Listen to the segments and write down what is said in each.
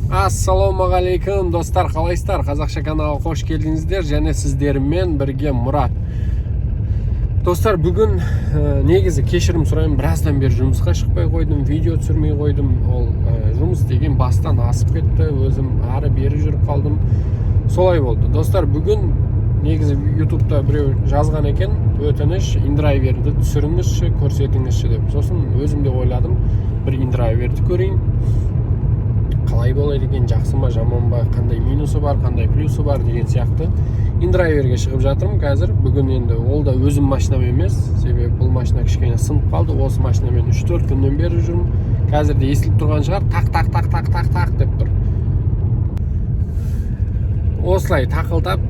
Ассалаумағалейкум достар, қалайсыздар? Қазақша каналға қош келдіңіздер, және сіздермен бірге Мұрат. Достар, бүгін негізі кешірім сұраймын, біраздан бері жұмысқа шықпай қойдым, видео түсірмей қойдым. Ол жұмыс деген бастан асып кетті, өзім ары бері жүріп қалдым. Солай болды. Достар, бүгін негізі ютубта біреу жазған екен, өтініш индрайверді түсіріңізші, көрсетіңізші деп. Сосын өзім де ойладым, бір индрайверді көрейін. Қалай болады екен, жақсы ма, жаман ба, қандай минусы бар, қандай плюсы бар деген сияқты индрайверге шығып жатырмын қазір. Бүгін енді ол да өзім машинам емес, себебі бұл машина кішкене сынып қалды. Осы машинамен 3-4 күннен бері жүрмін. Қазір де естіліп тұрған шығар, так деп тұр. Осылай тақылдап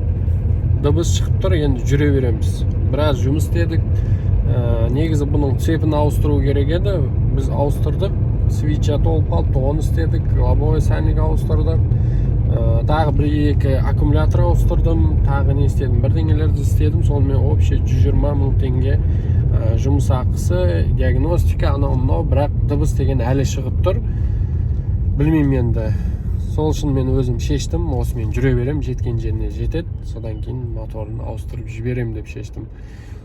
дыбыс шығып тұр, енді жүре береміз. Біраз жұмыс істедік. Негізі бұның цепін ауыстыру керек еді, біз ауыстырдық. Свитча толып қалыпты, оны істедік, лобовой сальник ауыстырдық, тағы бір-екі аккумулятор ауыстырдым, тағы не істедім, бірдеңелерді істедім. Сонымен общий 120 мың теңге жұмыс ақысы, диагностика, анау-мынау, бірақ дыбыс деген әлі шығып тұр. Білмеймін енді. Сол үшін мен өзім шештім, осымен жүре берем, жеткен жеріне жетеді, содан кейін моторын ауыстырып жіберем деп шештім.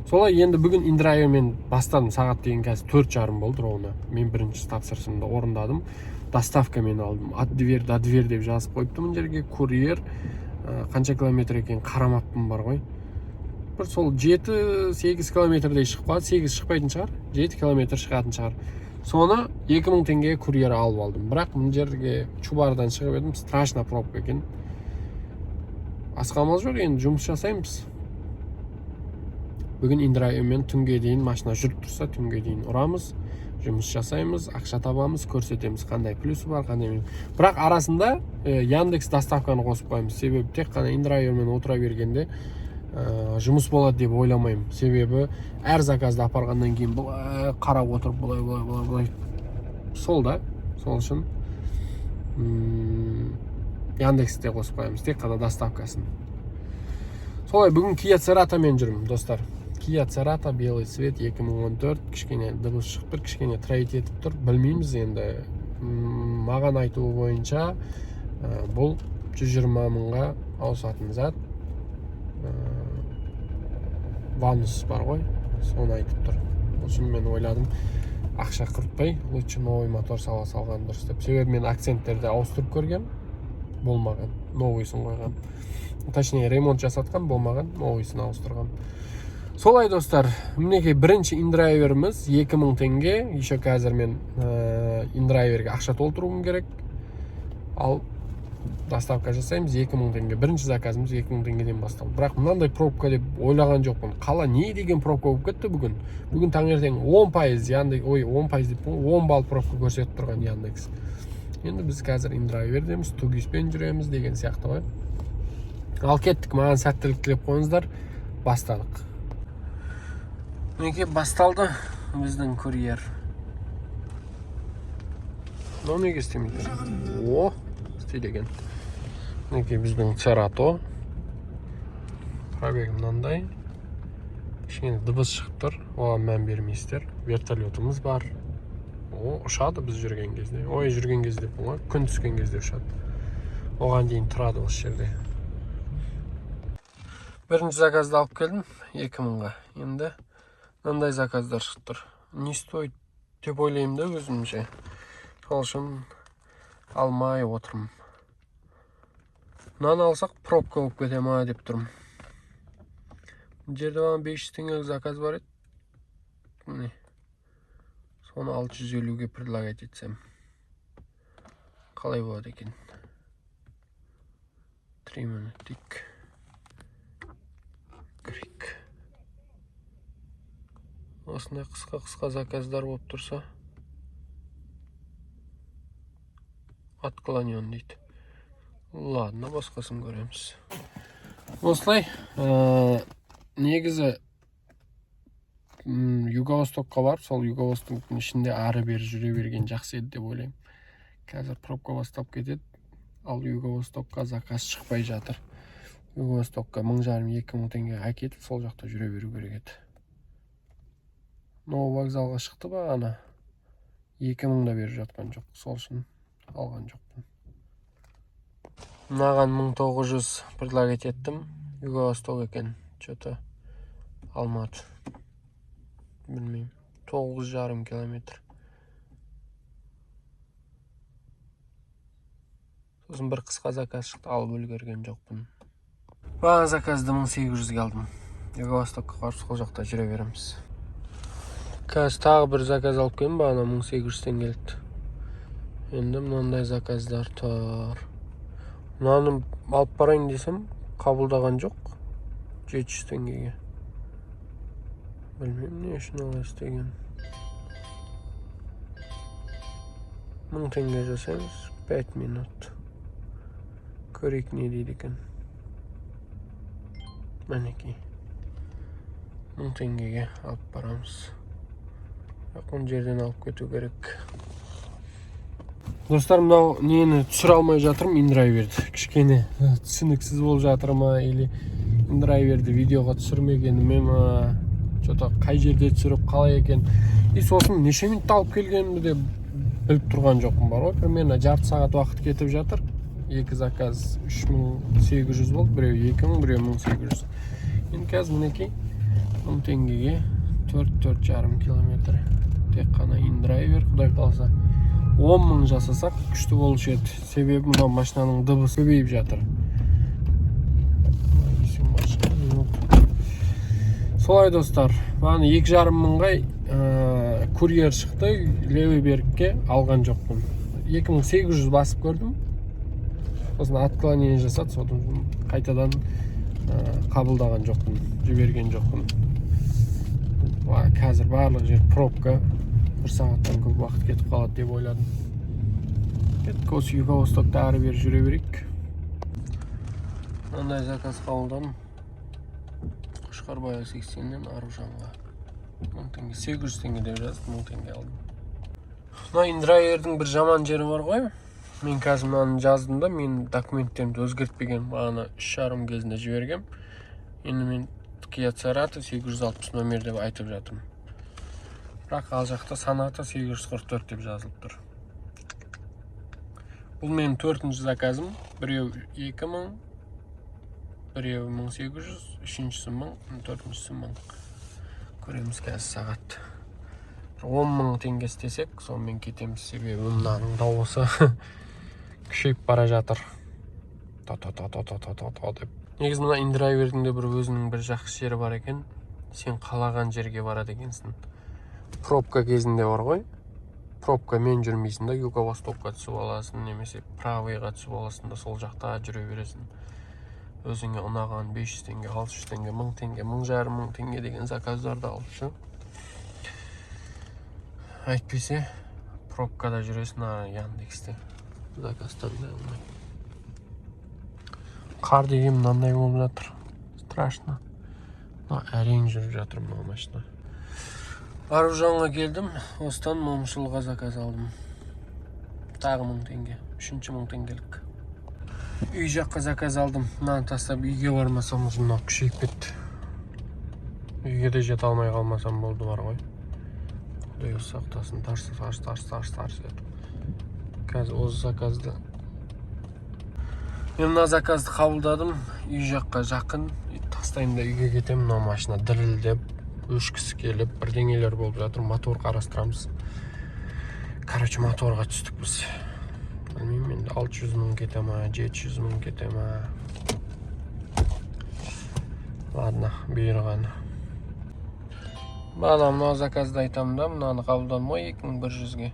Солай енді бүгін индрайвермен бастадым. Сағат деген қазір 4:30 болды ровно. Мен бірінші тапсырысымды орындадым. Доставкамен алдым. От дверь до дверь деп жазып қойыпты мына жерге. Курьер қанша километр екен қарамаппын бар ғой. Бір сол 7-8 километрдей шығып қалады. 8 шықпайтын шығар, 7 километр шығатын шығар. Соны 2000 теңгеге курьер алып алдым. Бірақ мына жерге Чубардан шығып едім, страшно пробка екен. Асқамал жоқ, енді жұмыс жасаймыз. Бүгін индрайвермен түнге дейін машина жүріп тұрса, түнге дейін ұрамыз, жұмыс жасаймыз, ақша табамыз, көрсетеміз қандай плюсы бар, қандай минус. Бірақ арасында Яндекс доставканы қосып қоямыз. Себебі тек қана индрайвермен отыра бергенде жұмыс болады деп ойламаймын. Себебі әр заказды апарғаннан кейін бұлай қарап отырып, бұлай. Сол да, сол үшін Яндексте қосып қоямыз, тек қана доставкасын. Солай, бүгін Kia Cerata'мен жүрмін, достар. Kia Cerata, белый цвет, 2014, кішкене дыбыс шығып тұр, кішкене троит етіп тұр. Білмейміз енді. Маған айтуы бойынша бұл 120 мыңға ауысатын зат. Ванус бар ғой, соны айтып тұр. Үшін мен ойладым, ақша құртпай, лучше новый мотор сала салған дұрыс деп. Себебі мен акценттерді ауыстырып көргем, болмаған, новыйсын қойған. Точнее, ремонт жасатқан, болмаған, новыйсын ауыстырған. Солай, достар, мінекей бірінші индрайверіміз 2000 теңге. Еще қазір мен индрайверге ақша толтыруым керек. Ал доставка жасаймыз 2000 теңге. Бірінші заказымыз 2000 теңгеден басталды. Бірақ мынандай пробка деп ойлаған жоқпын. Қала не деген пробка болып кетті бүгін? Бүгін таңертең 10% Яндекс, 10% деп 10 балл пробка көрсетіп тұрған Яндекс. Енді біз қазір индрайвердеміз, тугиспен жүреміз деген сияқты ғой. Ал кеттік, маған сәттілік тілеп қойыңыздар. Бастадық. Неге басталды біздің курьер. Но неге істемейді? О, істелеген. Неге біздің Cerato. Пробег мынандай. Кішкене дыбыс шығып тұр. Оған мән бермейсіздер. Вертолетымыз бар. О, ұшады біз жүрген кезде. Ой, жүрген кезде бұл, күн түскен кезде ұшады. Оған дейін тұрады осы жерде. Бірінші заказды алып келдім 2000-ға. Енді мынандай заказдар шығып тұр. Не стоит деп ойлаймын да өзімше. Сол үшін алмай отырмын. Мынаны алсақ пробка болып кете ма деп тұрмын. Жерде баған 500 теңгелік заказ бар еді. Міне. Соны 650-ге предлагать етсем. Қалай болады екен? 3 минуттик. Крик. Осындай қысқа заказдар болып тұрса. Отклонен дейді. Ладно, басқасын көреміз. Осылай, негізі Юго-Востокқа барып, сол Юго-Востоктың ішінде ары бері жүре берген жақсы еді деп ойлаймын. Қазір пробка бастап кетеді, ал Юго-Востокқа заказ шықпай жатыр. Юго-Востокқа 1500-2000 теңге әкетіп, сол жақта жүре беру керек еді. Новый вокзалға шықты ба, ана 2000-да беріп жатқан жоқ, сол үшін алған жоқпын. Мынаған 1900 предлагать еттім. Юго-Восток екен. Что-то Алматы. Білмеймін. 9,5 километр. Сосын бір қысқа заказ шықты, алып үлгерген жоқпын. Баға заказды 1800-ге алдым. Юго-Востокқа қарсы сол жақта жүре береміз. Қазір тағы бір заказ алып келдім, бағана 1800-тен келді. Енді мынандай заказдар тұр. Мынаны алып барайын десем, қабылдаған жоқ. 700 теңгеге. Білмеймін, не үшін олай істеген. 1000 теңге жасаймыз, 5 минут. Көрейік не дейді екен. Мінекей. 1000 теңгеге алып барамыз. Жақын жерден алып кету керек. Достар, мынау нені түсіре алмай жатырмын, индрайверді. Кішкене түсініксіз болып жатыр ма, или индрайверді видеоға түсірмегеніме ма, что-то қай жерде түсіріп қалай екен. И сосын неше минутта алып келгенімді де біліп тұрған жоқпын бар ғой. Примерно жарты сағат уақыт кетіп жатыр. Екі заказ 3800 болды, біреу 2000, біреу 1800. Енді қазір мінекей 1000 теңгеге 4,5 километр. Тек қана индрайвер, құдай қалса 10.000 жасасақ күшті болушы еді. Себебі мына машинаның дыбысы көбейіп жатыр. Солай достар, баны 2,5 курьер шықты, левый берікке алған жоқпын. 2800 басып көрдім. Сосын отклонение жасады, содан қайтадан қабылдаған жоқпын, жіберген жоқпын. Қазір барлық жер пробка, бір сағаттан көп уақыт кетіп қалады деп ойладым. Кеттік, осы Юго-Востокта ары бері жүре берейік. Мынандай заказ қабылдадым. Қошқарбаев 80-ден Аружанға 1000 теңге, 800 теңге деп жазып 1000 теңге алдым. Мына индрайвердің бір жаман жері бар ғой. Мен қазір мынаны жаздым да, мен документтерімді өзгертпеген, бағана 3,5 кезінде жібергем. Енді мен Kia Cerato 860 номер деп айтып жатырмын. Бірақ ал жақта санаты 844 деп жазылып тұр. Бұл менің 4-ші заказым. Біреу 2000, біреу 1800, үшіншісі 1000, 4-шісі 1000. Көреміз қазір сағат. 10.000 теңге істесек, сонымен кетеміз. Себебі мынаның дауысы күшейіп бара жатыр. Та-та-та-та-та-та-та деп. Негізі мына индрайвердің де бір өзінің бір жақсы жері бар екен. Сен қалаған жерге барады екенсің. Пробка кезінде бар ғой. Пробка мен жүрмейсің да, Юго-Востокқа түсіп аласың, немесе правыйға түсіп аласың да, сол жақта жүре бересің. Өзіңе ұнаған 500 теңге, 600 теңге, 1000 теңге, 1500 теңге деген заказдарды алып. Әйтпесе, пробкада жүресің, Яндексте. Заказ таңдай алмай. Қар деген мынандай болып жатыр. Страшно. Әрең жүріп жатыр мына машина. Аружанға келдім, осыдан момшылға заказ алдым. Тағы 1000 теңге, 3-1000 теңгелік. Үй жаққа заказ алдым. Мынаны тастап үйге бармасам, мына күшейіп кетті. Үйге де жете алмай қалмасам болды бар ғой. Құдай сақтасын, тарс етіп. Қазір осы заказды. Мен мына заказды қабылдадым. Үй жаққа жақын. Тастайым да үйге кетем. Мына машина дірілдеп, өшкісі келіп, бірдеңелер болып жатыр. Мотор қарастырамыз. Короче, моторға түстік біз. Білмеймін, енді 600 мың кете ма, 700 мың кете ма. Ладно, бұйырғаны. Бағана мына заказды айтамын да, мынаны қабылдадым ғой 2100-ге.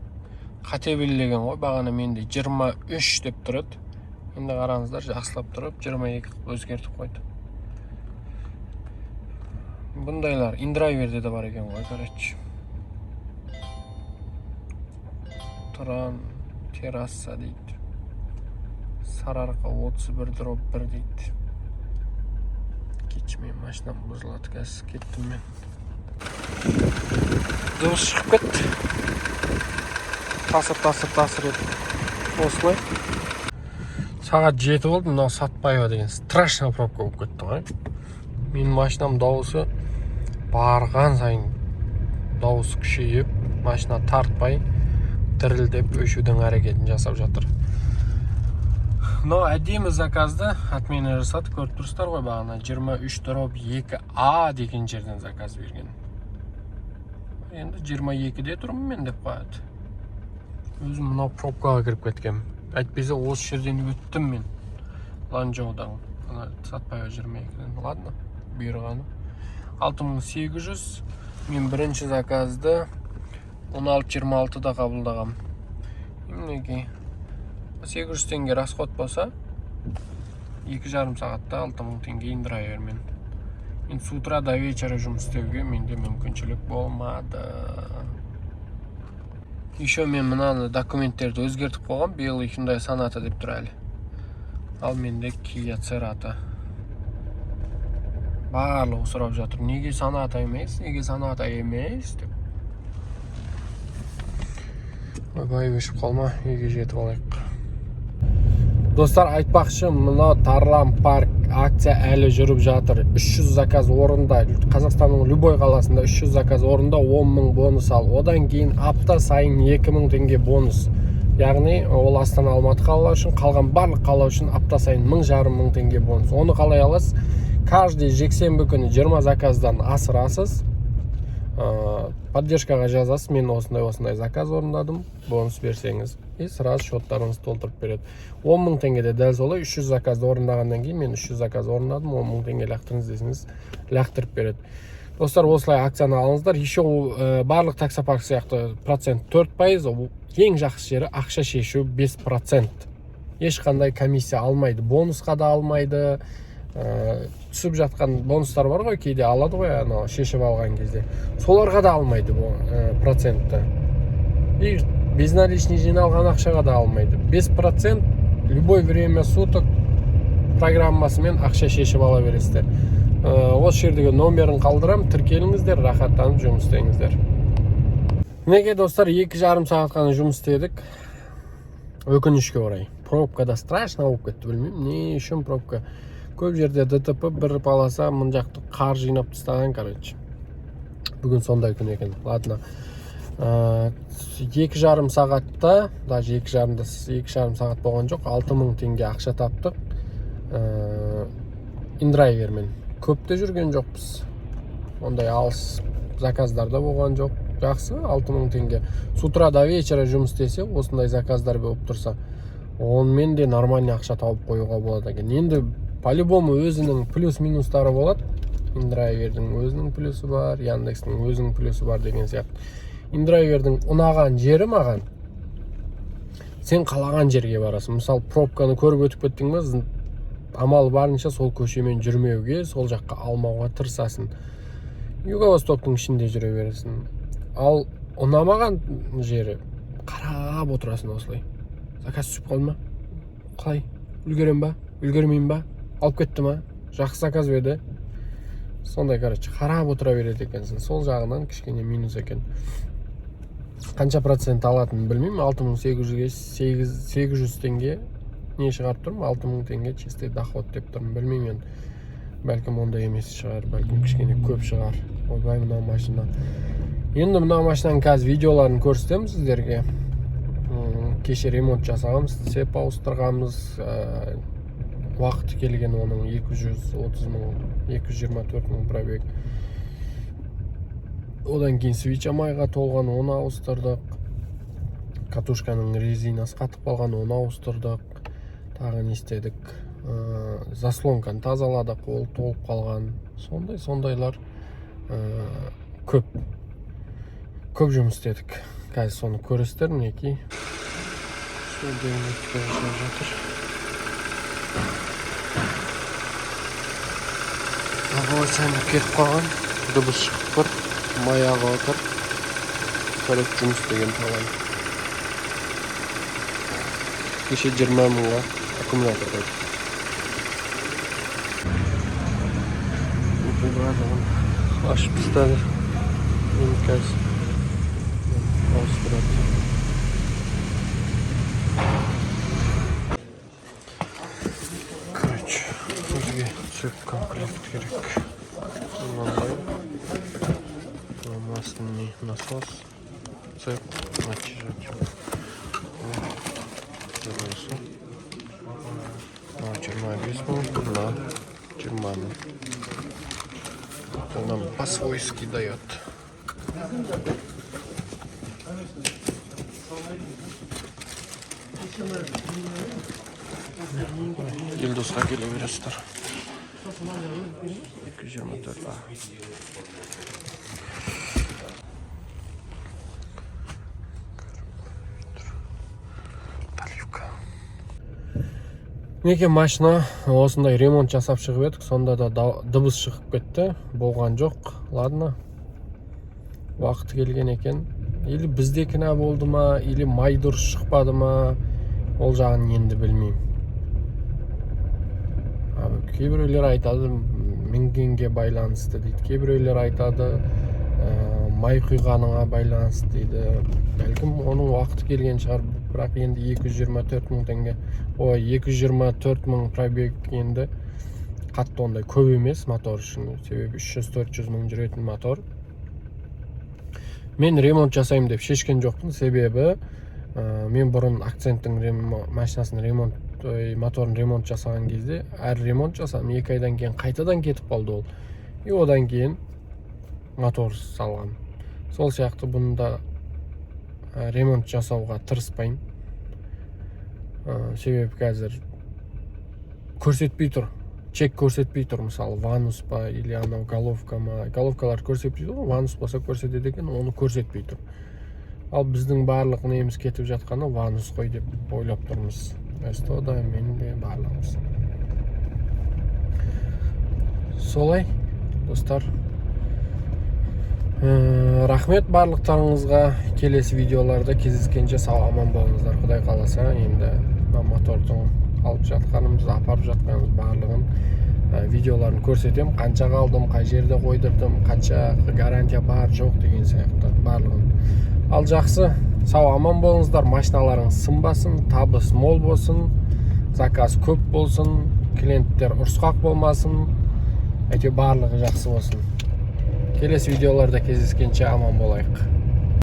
Қате белгілеген ғой, бағана менде 23 деп тұрады. Енді қараңыздар, жақсылап тұрып, 22 өзгертіп қойды. Бұндайлар индрайверде де бар екен ғой, короче. Тұран терраса дейді. Сарыарқа 31/1 дейді. Кетші, мен машинам бұзылады, қазір кеттім мен. Дыбыс шығып кетті. Тасыр еді. Осылай. Сағат 7 болды, мынау Сатпаева деген страшно пробка болып кетті ғой. Менің машинам дауысы барған сайын дауысы күшейіп, машина тартпай, дірілдеп өшудің әрекетін жасап жатыр. Mына әдемі заказды отмена жасады, көріп тұрсыздар ғой, бағана 23/2A деген жерден заказ берген. Енді 22-де тұрмын мен деп қояды. Өзім мына пробкаға кіріп кеткем. Әйтпесе осы жерден өттім мен. Ланчжоудан. Сатпай 22-ден. Ладно, бұйырғаны. 6800. Мен бірінші заказды 16:26-да қабылдағам. Мінекей 800 теңге расход болса 2,5 сағатта 6000 теңге индирайвер мен. Мен с утра до вечера жұмыс істеуге менде мүмкіншілік болмады. Еще мен мынаны документтерді өзгертіп қойғам. Белый Hyundai Sonata деп тұр әлі. Ал менде Kia Cerato. Барлығы сұрап жатыр. Неге Sonata емес? Неге Sonata емес деп. Ойбай өшіп қалма, үйге жетіп алайық. Достар, айтпақшы, мына Тарлан парк акция әлі жүріп жатыр. 300 заказ орында, Қазақстанның любой қаласында 300 заказ орында 10.000 бонус ал. Одан кейін апта сайын 2000 теңге бонус. Яғни ол Астана, Алматы қалалар үшін, қалған барлық қала үшін апта сайын 1500 теңге бонус. Оны қалай аласыз? Каждый жексенбі күні 20 заказдан асырасыз. Поддержкаға жазасыз, мен осындай заказ орындадым, бонус берсеңіз. И сразу счеттарыңыз толтырып береді. 10.000 теңгеде дәл солай 300 заказды орындағаннан кейін мен 300 заказ орындадым, 10.000 теңге лақтырыңыз десеңіз, лақтырып береді. Достар, осылай акцияны алыңыздар. Еще барлық таксопарк сияқты процент 4%, ең жақсы жері ақша шешу 5%. Ешқандай комиссия алмайды, бонусқа да алмайды. Түсіп жатқан бонустар бар ғой, кейде алады ғой, шешіп алған кезде. Соларға да алмайды процентті. И безналичный жиналған ақшаға да алмайды. 5% любой время суток программасымен ақша шешіп ала бересіздер. Осы жердегі номерін қалдырам, тіркеліңіздер, рахаттанып жұмыс істеңіздер. Неге достар, 2,5 сағат қана жұмыс істедік. Өкінішке орай. Пробкада страшно болып кетті, білмеймін. Не үшін пробка? Көп жерде ДТП бір баласа мұн жақты қар жинап тастаған, короче. Бүгін сондай күн екен. Ладно. 2,5 сағатта, даже 2,5 сағат болған жоқ, 6000 теңге ақша таптық. Индрайвермен. Көпте жүрген жоқпыз. Ондай алыс заказдарда болған жоқ. Жақсы, 6000 теңге. С утра до вечера жұмыс істесе, осындай заказдар болып тұрса, онымен де нормальный ақша тауып қоюға болады екен. Енді по-любому өзінің плюс-минустары болады. Индрайвердің өзінің плюсы бар, Яндекстің өзінің плюсы бар деген сияқты. Индрайвердің ұнаған жері маған, сен қалаған жерге барасың. Мысалы, пробканы көріп өтіп кеттің бе, амал барынша сол көшемен жүрмеуге, сол жаққа алмауға тырысасың. Юго-Востоктың ішінде жүре бересің. Ал ұнамаған жері қарап отырасың осылай. Заказ түсіп қалды ма? Қалай? Үлгерем ба? Үлгермеймін ба? Алып кетті ма? Жақсы заказ берді. Сондай, короче, қарап отыра береді екенсің. Сол жағынан кішкене минус екен. Қанша процент алатынын білмеймін. 6800 теңге не шығарып тұрмын? 6000 теңге чистый доход деп тұрмын. Білмеймін. Бәлкім онда емес шығар, бәлкім кішкене көп шығар. Ойбай, мына машина. Енді мына машинаның қазір видеоларын көрсетемін сіздерге. Кеше ремонт жасағамыз, сеп ауыстырғамыз. Уақыты келген оның 224 мың пробег. Одан кейін свич майға толған, оны ауыстырдық. Катушканың резинасы қатып қалған, оны ауыстырдық. Тағы не істедік? Заслонканы тазаладық, ол толып қалған. Сондайлар көп жұмыс істедік. Қазір соны көресіздер, мінекей. Ағылы сәніп кетіп қалған, дыбыс шығып тұр, маяға отыр. Көрек жұмыс деген қалған. Кеше 20 мыңға аккумулятор қойды. Ашып тастады. Енді қазір ауыстырады. Короче, бізге цеп комплект керек. Мынандай. Масляный насос. Цеп натяжатель. 25 мың, мына 20 мың. Нам по-свойски дает. Yıldız'a gelebilirsiniz. 224 A. Неке машина осындай ремонт жасап шығып едік, сонда да дыбыс шығып кетті. Болған жоқ. Ладно. Уақыты келген екен. Или бізде кінә болды ма, или май дұрыс шықпады ма, ол жағын енді білмеймін. Кейбіреулер айтады мінгенге байланысты дейді. Кейбіреулер айтады май құйғаныңа байланысты дейді. Бәлкім оның уақыты келген шығар. Бірақ енді 224 мың теңге. 224 мың пробег енді қатты ондай көп емес мотор үшін. Себебі 300-400 мың жүретін мотор. Мен ремонт жасаймын деп шешкен жоқпын. Себебі мен бұрын акценттің машинасын моторын ремонт жасаған кезде әр ремонт жасадым. 2 айдан кейін қайтадан кетіп қалды ол. И одан кейін мотор салған. Сол сияқты бұнда ремонт жасауға тырыспаймын. Себебі қазір көрсетпей тұр. Чек көрсетпей тұр. Мысалы ванус па или анау головка ма. Головкалар көрсетпей тұр. Ванус болса көрсетеді екен, оны көрсетпей тұр. Ал біздің барлық неміз кетіп жатқаны ванус қой деп ойлап тұрмыз. Өсті да мен де барлығымыз. Солай, достар. Рахмет барлықтарыңызға. Келесі видеоларда кездескенше сау аман болыңыздар. Құдай қаласа, енді мотордың алып жатқанымыз, апарып жатқанымыз барлығын видеоларын көрсетем. Қанша қалдым, қай жерде қойдырдым, қанша гарантия бар, жоқ деген сияқты барлығын. Ал жақсы, сау аман болыңыздар. Машиналарыңыз сынбасын, табыс мол болсын, заказ көп болсын, клиенттер ұрысқақ болмасын, әйтеуір барлығы жақсы болсын. Келесі видеоларда кездескенше аман болайық.